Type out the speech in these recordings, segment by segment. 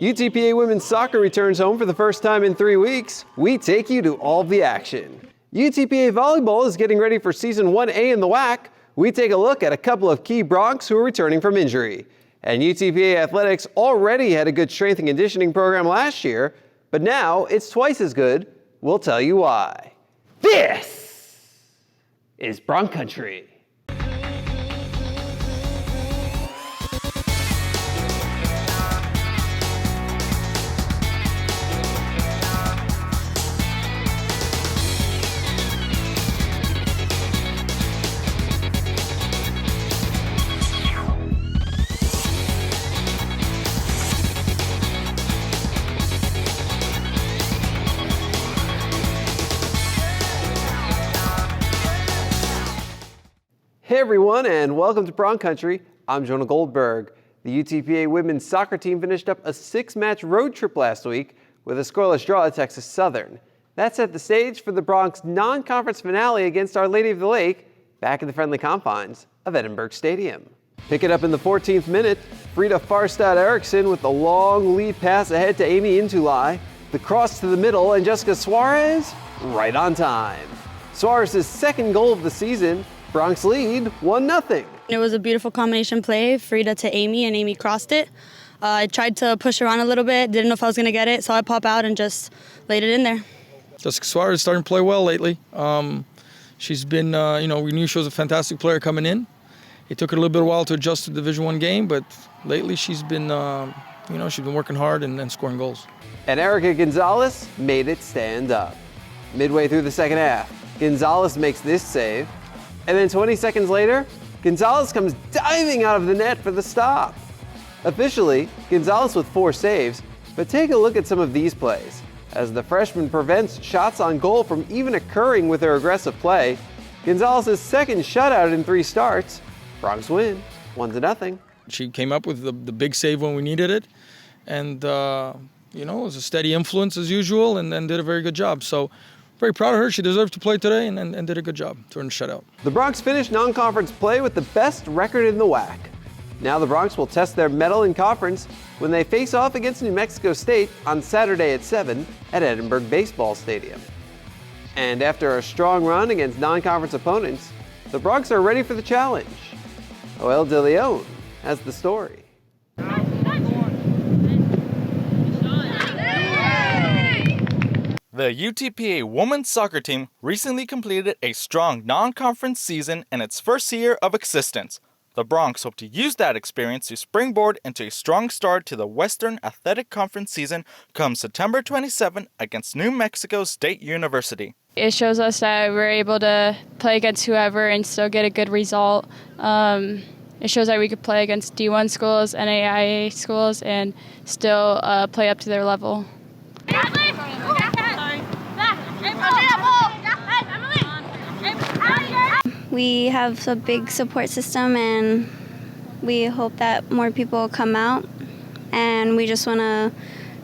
UTPA women's soccer returns home for the first time in 3 weeks. We take you to all the action. UTPA Volleyball is getting ready for Season 1A in the WAC. We take a look at a couple of key Broncs who are returning from injury. And UTPA Athletics already had a good strength and conditioning program last year, but now it's twice as good. We'll tell you why. This is Bronc Country. Hey everyone, and welcome to Bronc Country. I'm Jonah Goldberg. The UTPA women's soccer team finished up a 6-match road trip last week with a scoreless draw at Texas Southern. That set the stage for the Broncs' non-conference finale against Our Lady of the Lake back in the friendly confines of Edinburg Stadium. Pick it up in the 14th minute, Frida Farstad Eriksson with the long lead pass ahead to Amy Intulai, the cross to the middle, and Jessica Suarez right on time. Suarez's second goal of the season. Broncs lead 1-0. It was a beautiful combination play, Frida to Amy, and Amy crossed it. I tried to push her on a little bit, didn't know if I was going to get it, saw it pop out and just laid it in there. Jessica Suarez is starting to play well lately. She's been, we knew she was a fantastic player coming in. It took her a little bit of a while to adjust to the Division I game, but lately she's been, she's been working hard and scoring goals. And Erica Gonzalez made it stand up. Midway through the second half, Gonzalez makes this save. And then 20 seconds later, Gonzalez comes diving out of the net for the stop. Officially, Gonzalez with 4 saves, but take a look at some of these plays. As the freshman prevents shots on goal from even occurring with her aggressive play, Gonzalez's second shutout in 3 starts. Broncs win, 1-0. She came up with the big save when we needed it, and it was a steady influence as usual, and did a very good job. So. Very proud of her. She deserved to play today and did a good job. Turned the shutout. The Broncs finished non-conference play with the best record in the WAC. Now the Broncs will test their mettle in conference when they face off against New Mexico State on Saturday at 7 at Edinburg Baseball Stadium. And after a strong run against non-conference opponents, the Broncs are ready for the challenge. Joel De Leon has the story. The UTPA women's soccer team recently completed a strong non-conference season in its first year of existence. The Broncs hope to use that experience to springboard into a strong start to the Western Athletic Conference season come September 27 against New Mexico State University. It shows us that we're able to play against whoever and still get a good result. It shows that we could play against D1 schools, NAIA schools, and still play up to their level. We have a big support system, and we hope that more people will come out, and we just want to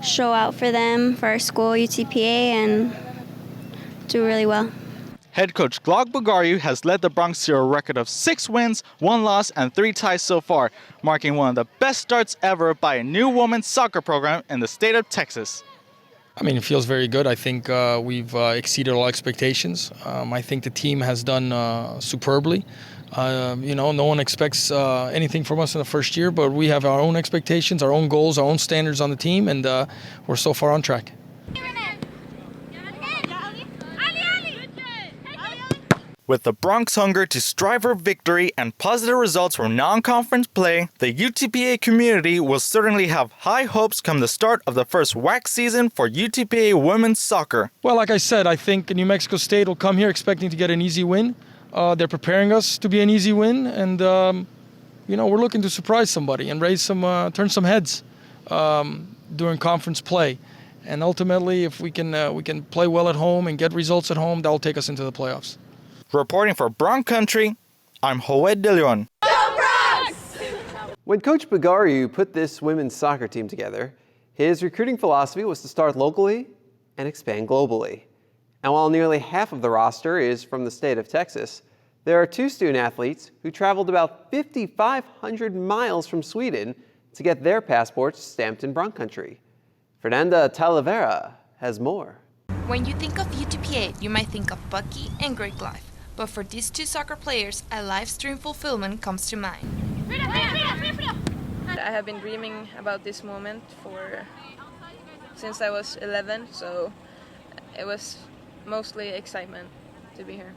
show out for them, for our school, UTPA, and do really well. Head coach Glog Bugariu has led the Broncs to a record of 6 wins, 1 loss, and 3 ties so far, marking one of the best starts ever by a new women's soccer program in the state of Texas. It feels very good. I think we've exceeded all expectations. I think the team has done superbly. No one expects anything from us in the first year, but we have our own expectations, our own goals, our own standards on the team, and we're so far on track. With the Broncs' hunger to strive for victory and positive results from non-conference play, the UTPA community will certainly have high hopes come the start of the first WAC season for UTPA women's soccer. Well, like I said, I think New Mexico State will come here expecting to get an easy win. They're preparing us to be an easy win, and we're looking to surprise somebody and turn some heads during conference play. And ultimately, if we can play well at home and get results at home, that'll take us into the playoffs. Reporting for Bronc Country, I'm Joel De Leon. When Coach Bugariu put this women's soccer team together, his recruiting philosophy was to start locally and expand globally. And while nearly half of the roster is from the state of Texas, there are 2 student athletes who traveled about 5,500 miles from Sweden to get their passports stamped in Bronc Country. Fernanda Talavera has more. When you think of UTPA, you might think of Bucky and Greek life. But for these two soccer players, a live stream fulfillment comes to mind. I have been dreaming about this moment since I was 11, so it was mostly excitement to be here.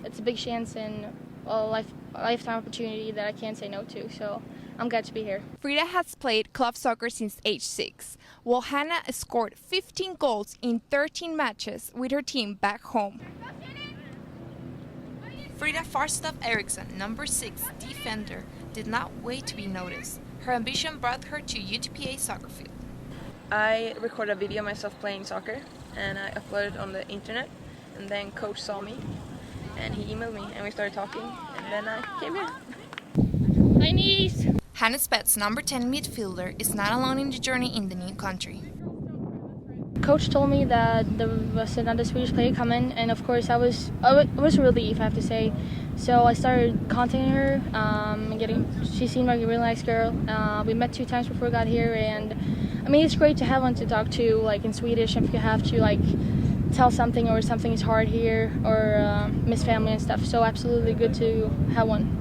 It's a big chance and a lifetime opportunity that I can't say no to, so I'm glad to be here. Frida has played club soccer since age 6, while Hannah scored 15 goals in 13 matches with her team back home. Frida Farstaff Eriksson, number 6 defender, did not wait to be noticed. Her ambition brought her to UTPA soccer field. I recorded a video of myself playing soccer and I uploaded it on the internet, and then coach saw me and he emailed me and we started talking, and then I came here. Hi, niece. Hannah Spets, number 10 midfielder, is not alone in the journey in the new country. Coach told me that there was another Swedish player coming, and of course it was a relief, I have to say. So I started contacting her, she seemed like a really nice girl. We met 2 times before we got here, and I mean, it's great to have one to talk to, like in Swedish, if you have to like tell something or something is hard here or miss family and stuff. So absolutely good to have one.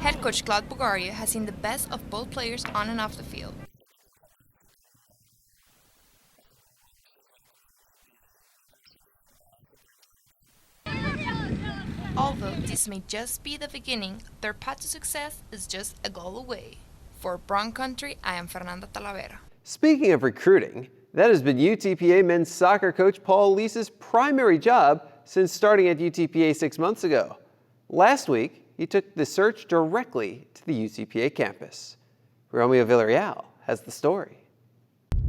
Head coach Claude Bogaria has seen the best of both players on and off the field. Although this may just be the beginning, their path to success is just a goal away. For Bronc Country, I am Fernanda Talavera. Speaking of recruiting, that has been UTPA men's soccer coach Paul Leese's primary job since starting at UTPA 6 months ago. Last week, he took the search directly to the UTPA campus. Romeo Villarreal has the story.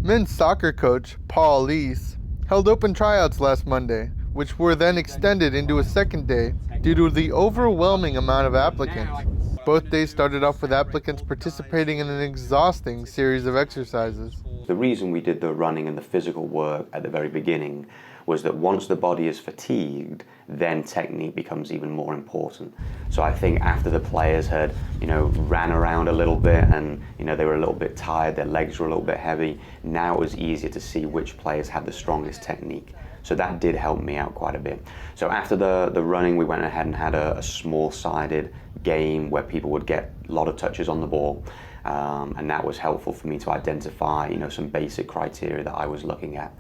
Men's soccer coach Paul Leese held open tryouts last Monday, which were then extended into a second day due to the overwhelming amount of applicants. Both days started off with applicants participating in an exhausting series of exercises. The reason we did the running and the physical work at the very beginning was that once the body is fatigued, then technique becomes even more important. So I think after the players had, ran around a little bit and, they were a little bit tired, their legs were a little bit heavy, now it was easier to see which players had the strongest technique. So that did help me out quite a bit. So after the running, we went ahead and had a small-sided game where people would get a lot of touches on the ball. And that was helpful for me to identify, some basic criteria that I was looking at.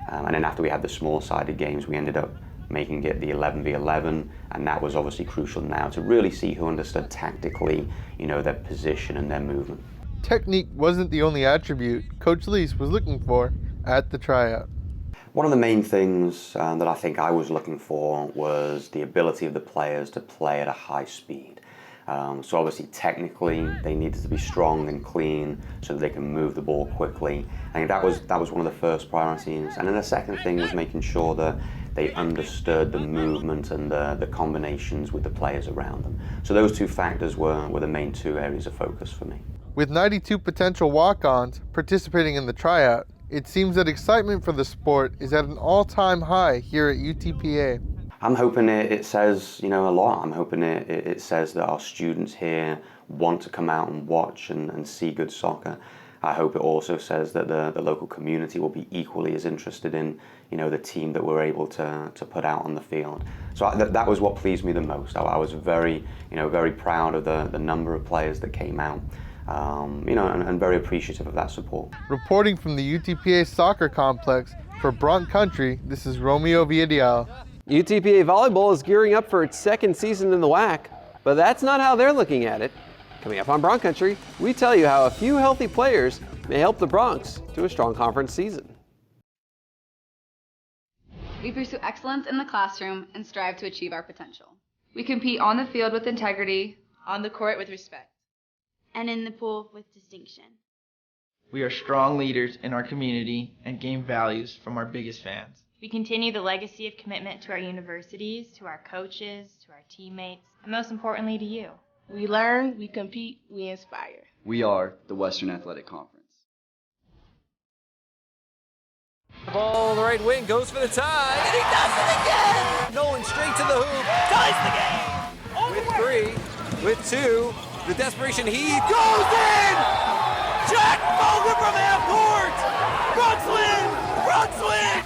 And then after we had the small-sided games, we ended up making it the 11v11, and that was obviously crucial now to really see who understood tactically, their position and their movement. Technique wasn't the only attribute Coach Leese was looking for at the tryout. One of the main things that I think I was looking for was the ability of the players to play at a high speed. So obviously technically they needed to be strong and clean so that they can move the ball quickly. I think that was one of the first priorities. And then the second thing was making sure that they understood the movement and the combinations with the players around them. So those 2 factors were the main 2 areas of focus for me. With 92 potential walk-ons participating in the tryout, it seems that excitement for the sport is at an all-time high here at UTPA. I'm hoping it says, a lot. I'm hoping it says that our students here want to come out and watch and see good soccer. I hope it also says that the local community will be equally as interested in, the team that we're able to put out on the field. So that was what pleased me the most. I was very, very proud of the number of players that came out. And very appreciative of that support. Reporting from the UTPA soccer complex for Bronc Country, this is Romeo Villarreal. UTPA Volleyball is gearing up for its 2nd season in the WAC, but that's not how they're looking at it. Coming up on Bronc Country, we tell you how a few healthy players may help the Broncs to a strong conference season. We pursue excellence in the classroom and strive to achieve our potential. We compete on the field with integrity, on the court with respect, and in the pool with distinction. We are strong leaders in our community and gain values from our biggest fans. We continue the legacy of commitment to our universities, to our coaches, to our teammates, and most importantly to you. We learn, we compete, we inspire. We are the Western Athletic Conference. The ball on the right wing goes for the tie, and he does it again! Nolan straight to the hoop, ties the game! With 3. with 2. The desperation heave goes in! Jack Mulder from half court! Bronx win!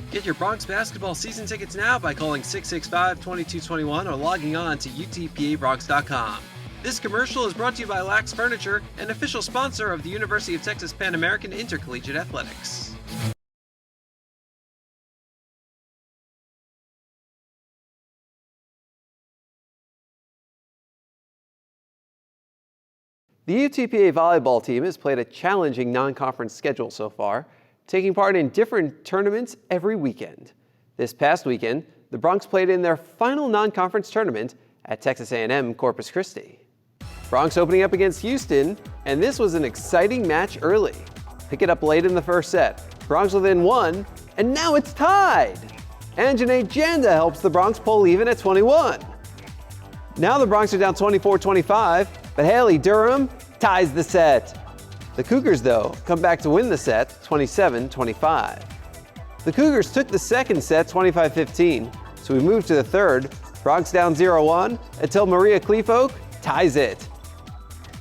Get your Bronx basketball season tickets now by calling 665-2221 or logging on to UTPABronx.com. This commercial is brought to you by Lax Furniture, an official sponsor of the University of Texas Pan American Intercollegiate Athletics. The UTPA volleyball team has played a challenging non-conference schedule so far, taking part in different tournaments every weekend. This past weekend, the Broncs played in their final non-conference tournament at Texas A&M Corpus Christi. Broncs opening up against Houston, and this was an exciting match early. Pick it up late in the first set. Broncs within 1, and now it's tied. Anjanae Janda helps the Broncs pull even at 21. Now the Broncs are down 24-25, but Haley Durham ties the set. The Cougars, though, come back to win the set 27-25. The Cougars took the second set 25-15, so we move to the third. Broncs down 0-1 until Maria Kleefolk ties it.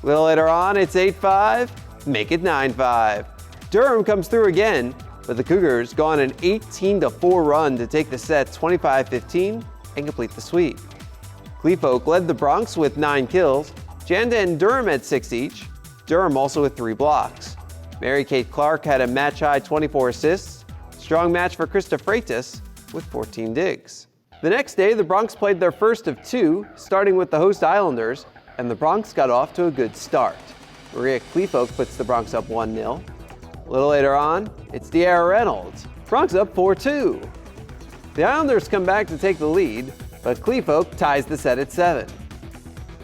A little later on, it's 8-5, make it 9-5. Durham comes through again, but the Cougars go on an 18-4 run to take the set 25-15 and complete the sweep. Kleefolk led the Broncs with 9 kills, Janda and Durham had 6 each, Durham also with 3 blocks. Mary Kate Clark had a match-high 24 assists, strong match for Krista Freitas with 14 digs. The next day, the Broncs played their first of 2, starting with the host Islanders, and the Broncs got off to a good start. Maria Kleefolk puts the Broncs up 1-0. A little later on, it's De'Ara Reynolds. Broncs up 4-2. The Islanders come back to take the lead, but Kleefolk ties the set at 7.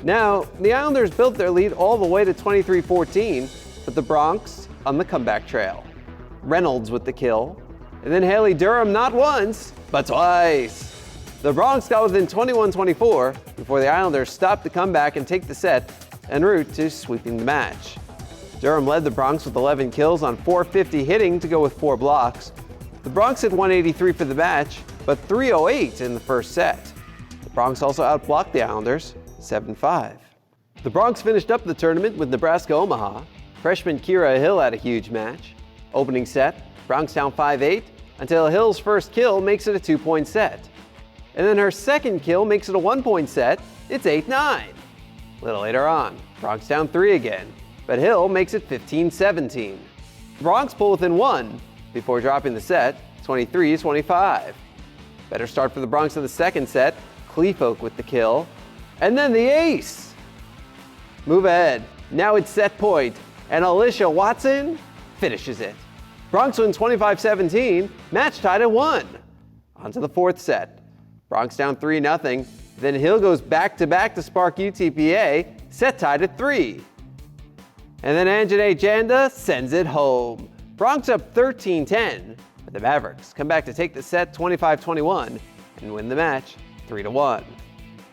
Now, the Islanders built their lead all the way to 23-14, but the Broncs on the comeback trail. Reynolds with the kill, and then Haley Durham not once, but twice. The Broncs got within 21-24 before the Islanders stopped the comeback and take the set en route to sweeping the match. Durham led the Broncs with 11 kills on 450 hitting to go with 4 blocks. The Broncs hit 183 for the match, but 308 in the first set. The Broncs also outblocked the Islanders 7-5. The Broncs finished up the tournament with Nebraska-Omaha. Freshman Kira Hill had a huge match. Opening set, Broncs down 5-8 until Hill's first kill makes it a 2-point set. And then her second kill makes it a 1-point set. It's 8-9. A little later on, Broncs down 3 again, but Hill makes it 15-17. The Broncs pull within 1 before dropping the set 23-25. Better start for the Broncs in the second set. Kleefolk with the kill. And then the ace. Move ahead. Now it's set point, and Alicia Watson finishes it. Broncs win 25-17, match tied at 1. On to the fourth set. Broncs down 3-0. Then Hill goes back-to-back to spark UTPA, set tied at 3. And then Anjanae Janda sends it home. Broncs up 13-10, but the Mavericks come back to take the set 25-21 and win the match 3-1.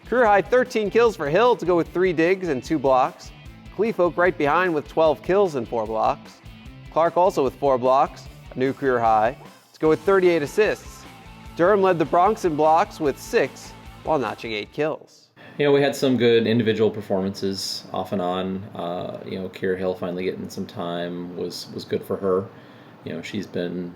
Career high 13 kills for Hill to go with 3 digs and 2 blocks. Kleefolk right behind with 12 kills and 4 blocks. Clark also with 4 blocks, a new career high, to go with 38 assists. Durham led the Broncs in blocks with 6 while notching 8 kills. You know, we had some good individual performances off and on. Kira Hill finally getting some time was good for her. You know, she's been,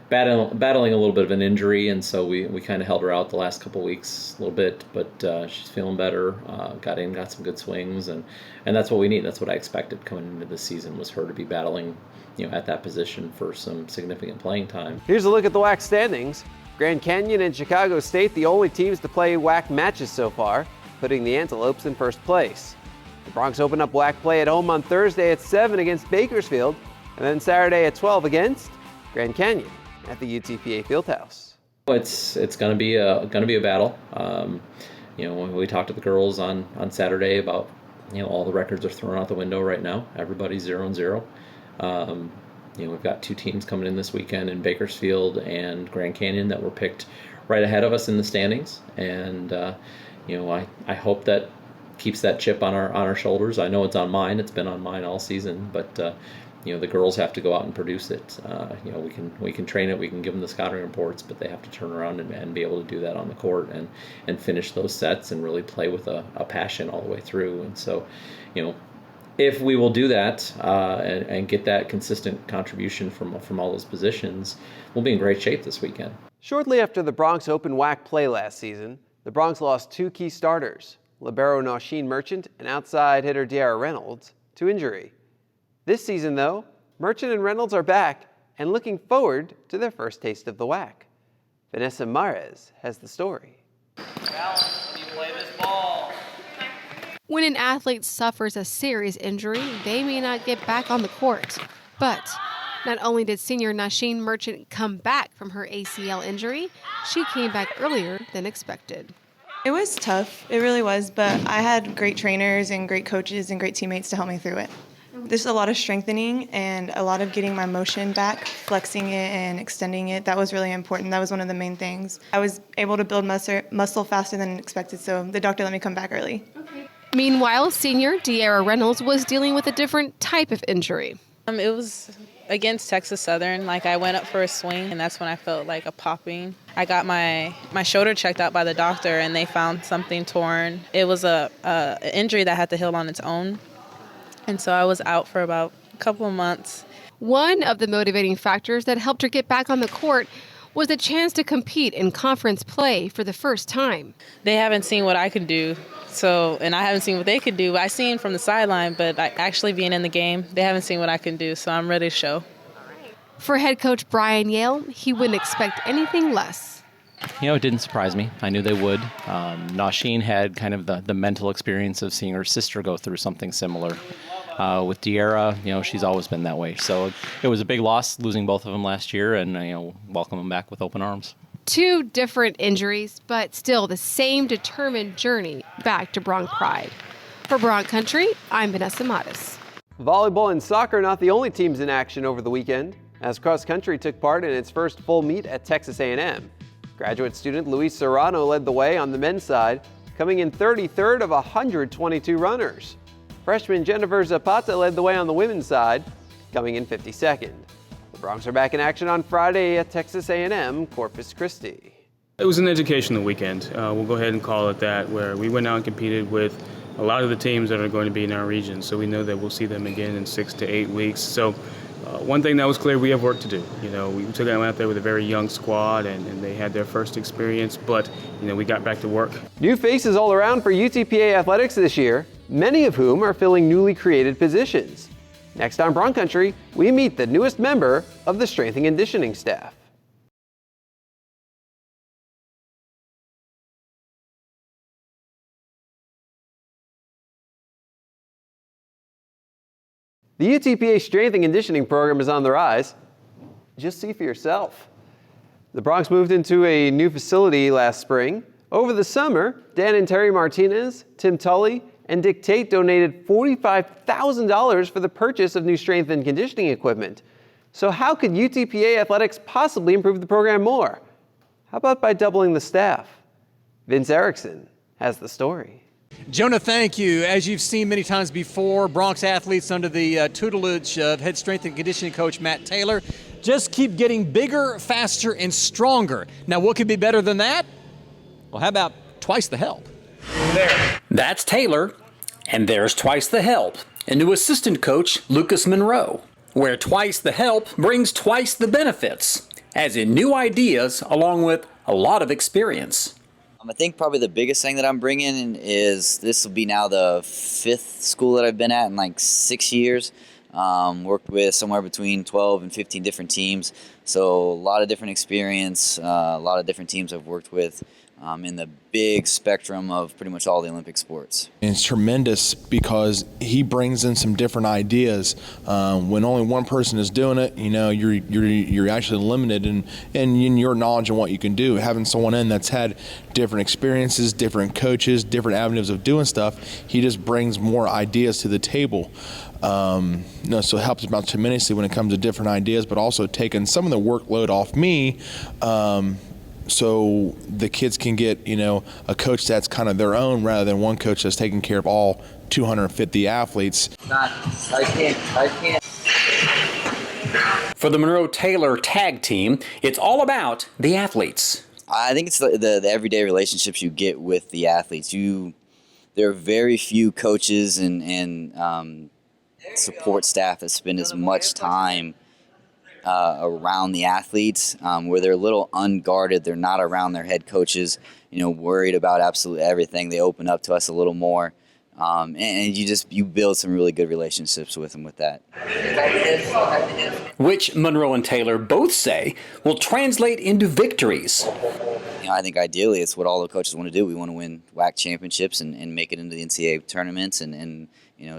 battling a little bit of an injury, and so we kind of held her out the last couple weeks a little bit, but she's feeling better, got some good swings, and that's what we need. That's what I expected coming into this season, was her to be battling, at that position for some significant playing time. Here's a look at the WAC standings. Grand Canyon and Chicago State, the only teams to play WAC matches so far, putting the Antelopes in first place. The Broncs open up WAC play at home on Thursday at 7 against Bakersfield, and then Saturday at 12 against Grand Canyon at the UTPA Fieldhouse. It's going to be a battle. When we talked to the girls on Saturday about all the records are thrown out the window right now. Everybody's 0-0. We've got 2 teams coming in this weekend in Bakersfield and Grand Canyon that were picked right ahead of us in the standings, and I hope that keeps that chip on our shoulders. I know it's on mine. It's been on mine all season, but the girls have to go out and produce it. We can train it, we can give them the scouting reports, but they have to turn around and be able to do that on the court and finish those sets and really play with a passion all the way through. And so, if we will do that and get that consistent contribution from all those positions, we'll be in great shape this weekend. Shortly after the Bronx opened WAC play last season, the Bronx lost 2 key starters, libero Nausheen Merchant and outside hitter De'Ara Reynolds, to injury. This season, though, Merchant and Reynolds are back and looking forward to their first taste of the WAC. Vanessa Mares has the story. When an athlete suffers a serious injury, they may not get back on the court. But not only did senior Nausheen Merchant come back from her ACL injury, she came back earlier than expected. It was tough, it really was, but I had great trainers and great coaches and great teammates to help me through it. There's a lot of strengthening and a lot of getting my motion back, flexing it and extending it. That was really important. That was one of the main things. I was able to build muscle faster than expected, so the doctor let me come back early. Meanwhile, senior De'Ara Reynolds was dealing with a different type of injury. It was against Texas Southern. I went up for a swing, and that's when I felt like a popping. I got my shoulder checked out by the doctor, and they found something torn. It was an injury that had to heal on its own, and so I was out for about a couple of months. One of the motivating factors that helped her get back on the court was the chance to compete in conference play for the first time. They haven't seen what I could do. And I haven't seen what they could do. I seen from the sideline, but actually being in the game, they haven't seen what I can do, so I'm ready to show. For head coach Brian Yale, he wouldn't expect anything less. It didn't surprise me. I knew they would. Nausheen had kind of the mental experience of seeing her sister go through something similar. With De'Ara, she's always been that way. So it was a big loss losing both of them last year, and welcome them back with open arms. 2 different injuries, but still the same determined journey back to Bronc pride. For Bronc Country, I'm Vanessa Mares. Volleyball and soccer are not the only teams in action over the weekend, as cross country took part in its first full meet at Texas A&M. Graduate student Luis Serrano led the way on the men's side, coming in 33rd of 122 runners. Freshman Jennifer Zapata led the way on the women's side, coming in 52nd. The Bronx are back in action on Friday at Texas A&M Corpus Christi. It was an educational weekend. We'll go ahead and call it that, where we went out and competed with a lot of the teams that are going to be in our region. So we know that we'll see them again in 6 to 8 weeks. So one thing that was clear, we have work to do. We took them out there with a very young squad, and they had their first experience, but we got back to work. New faces all around for UTPA athletics this year, many of whom are filling newly created positions. Next on Bronc Country, we meet the newest member of the strength and conditioning staff. The UTPA strength and conditioning program is on the rise. Just see for yourself. The Bronx moved into a new facility last spring. Over the summer, Dan and Terry Martinez, Tim Tully, and Dick Tate donated $45,000 for the purchase of new strength and conditioning equipment. So how could UTPA athletics possibly improve the program more? How about by doubling the staff? Vince Erickson has the story. Jonah, thank you. As you've seen many times before, Bronx athletes under the tutelage of head strength and conditioning coach Matt Taylor just keep getting bigger, faster, and stronger. Now, what could be better than that? Well, how about twice the help? That's Taylor, and there's twice the help, a new assistant coach, Lucas Monroe, where twice the help brings twice the benefits, as in new ideas along with a lot of experience. I think probably the biggest thing that I'm bringing in is this will be now the 5th school that I've been at in like 6 years. Worked with somewhere between 12 and 15 different teams, so a lot of different experience, a lot of different teams I've worked with. In the big spectrum of pretty much all the Olympic sports. It's tremendous because he brings in some different ideas. When only one person is doing it, you're actually limited in your knowledge and what you can do. Having someone in that's had different experiences, different coaches, different avenues of doing stuff, he just brings more ideas to the table. So it helps about tremendously when it comes to different ideas, but also taking some of the workload off me. So the kids can get, a coach that's kind of their own rather than one coach that's taking care of all 250 athletes. I can't. For the Monroe-Taylor tag team, it's all about the athletes. I think it's the everyday relationships you get with the athletes. There are very few coaches and support staff that spend as much time around the athletes, where they're a little unguarded. They're not around their head coaches, worried about absolutely everything. They open up to us a little more, and you build some really good relationships with them with that. Which Monroe and Taylor both say will translate into victories. I think ideally it's what all the coaches want to do. We want to win WAC championships and make it into the NCAA tournaments and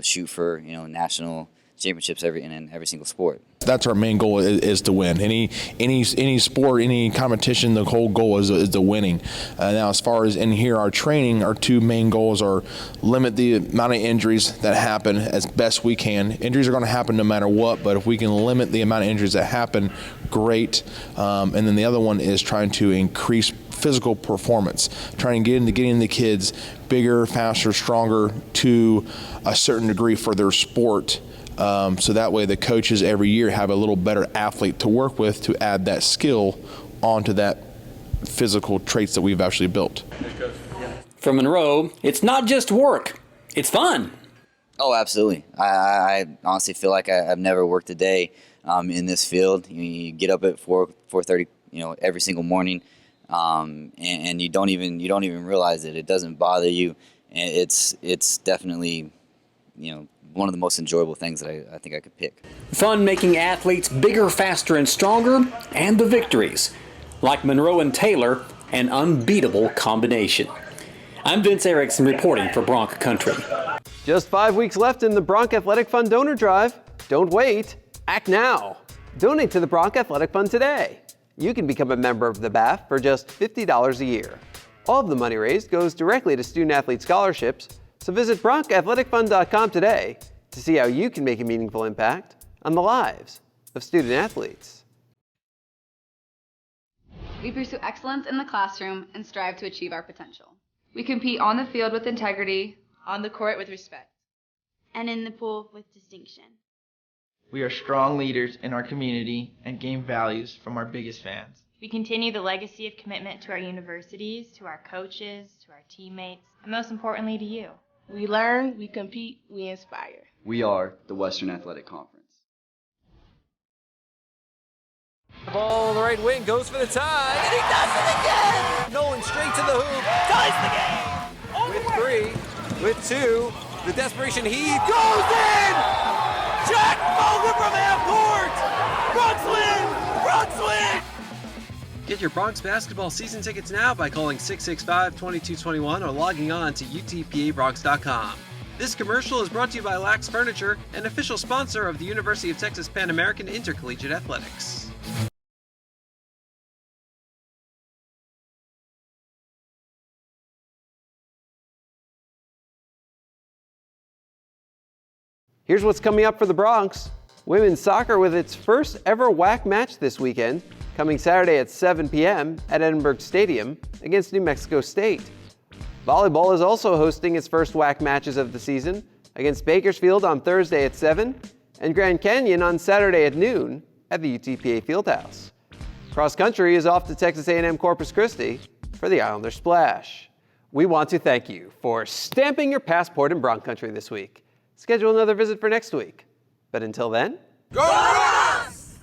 shoot for national championships in every single sport. That's our main goal is to win. Any sport, any competition, the whole goal is the winning. Now, as far as in here, our training, our two main goals are limit the amount of injuries that happen as best we can. Injuries are going to happen no matter what, but if we can limit the amount of injuries that happen, great. And then the other one is trying to increase physical performance, trying to getting the kids bigger, faster, stronger to a certain degree for their sport. So that way the coaches every year have a little better athlete to work with to add that skill onto that physical traits that we've actually built. For Monroe, it's not just work, it's fun. Oh, absolutely. I honestly feel like I've never worked a day in this field. You get up at 4:30, every single morning, and you don't even realize it. It doesn't bother you. It's definitely, one of the most enjoyable things that I think I could pick. Fun making athletes bigger, faster, and stronger, and the victories. Like Monroe and Taylor, an unbeatable combination. I'm Vince Erickson reporting for Bronc Country. Just 5 weeks left in the Bronc Athletic Fund donor drive. Don't wait, act now. Donate to the Bronc Athletic Fund today. You can become a member of the BAF for just $50 a year. All of the money raised goes directly to student-athlete scholarships, so visit BroncAthleticFund.com today to see how you can make a meaningful impact on the lives of student-athletes. We pursue excellence in the classroom and strive to achieve our potential. We compete on the field with integrity, On the court with respect. And in the pool with distinction. We are strong leaders in our community and gain values from our biggest fans. We continue the legacy of commitment to our universities, to our coaches, to our teammates, and most importantly to you. We learn, we compete, we inspire. We are the Western Athletic Conference. The ball on the right wing goes for the tie, and he does it again! Nolan straight to the hoop, ties the game! With 3, with 2, the desperation heave goes in! Jack Mulder from half court! Bronx win! Bronx win! Get your Bronx basketball season tickets now by calling 665-2221 or logging on to UTPABronx.com. This commercial is brought to you by Lax Furniture, an official sponsor of the University of Texas Pan American Intercollegiate Athletics. Here's what's coming up for the Bronx. Women's soccer with its first ever WAC match this weekend, coming Saturday at 7 p.m. at Edinburg Stadium against New Mexico State. Volleyball is also hosting its first WAC matches of the season against Bakersfield on Thursday at 7 and Grand Canyon on Saturday at noon at the UTPA Fieldhouse. Cross country is off to Texas A&M Corpus Christi for the Islander Splash. We want to thank you for stamping your passport in Bronc Country this week. Schedule another visit for next week. But until then, Go Bronx!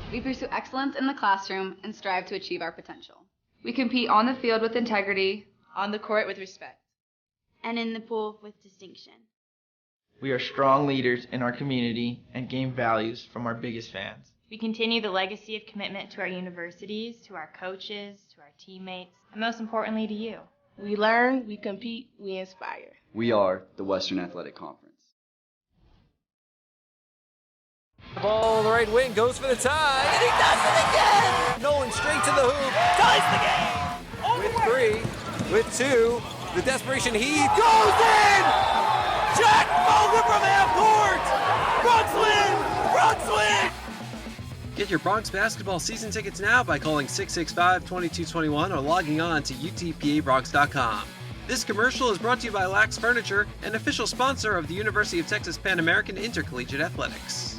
We pursue excellence in the classroom and strive to achieve our potential. We compete on the field with integrity, On the court with respect. And in the pool with distinction. We are strong leaders in our community and gain values from our biggest fans. We continue the legacy of commitment to our universities, to our coaches, to our teammates, and most importantly to you. We learn, we compete, we inspire. We are the Western Athletic Conference. The ball on the right wing goes for the tie, and he does it again! Nolan straight to the hoop, ties the game! With 3, with 2, the desperation heave goes in! Jack Mulder from half court! Bronx win! Bronx win! Get your Bronx basketball season tickets now by calling 665-2221 or logging on to UTPABronx.com. This commercial is brought to you by Lax Furniture, an official sponsor of the University of Texas Pan American Intercollegiate Athletics.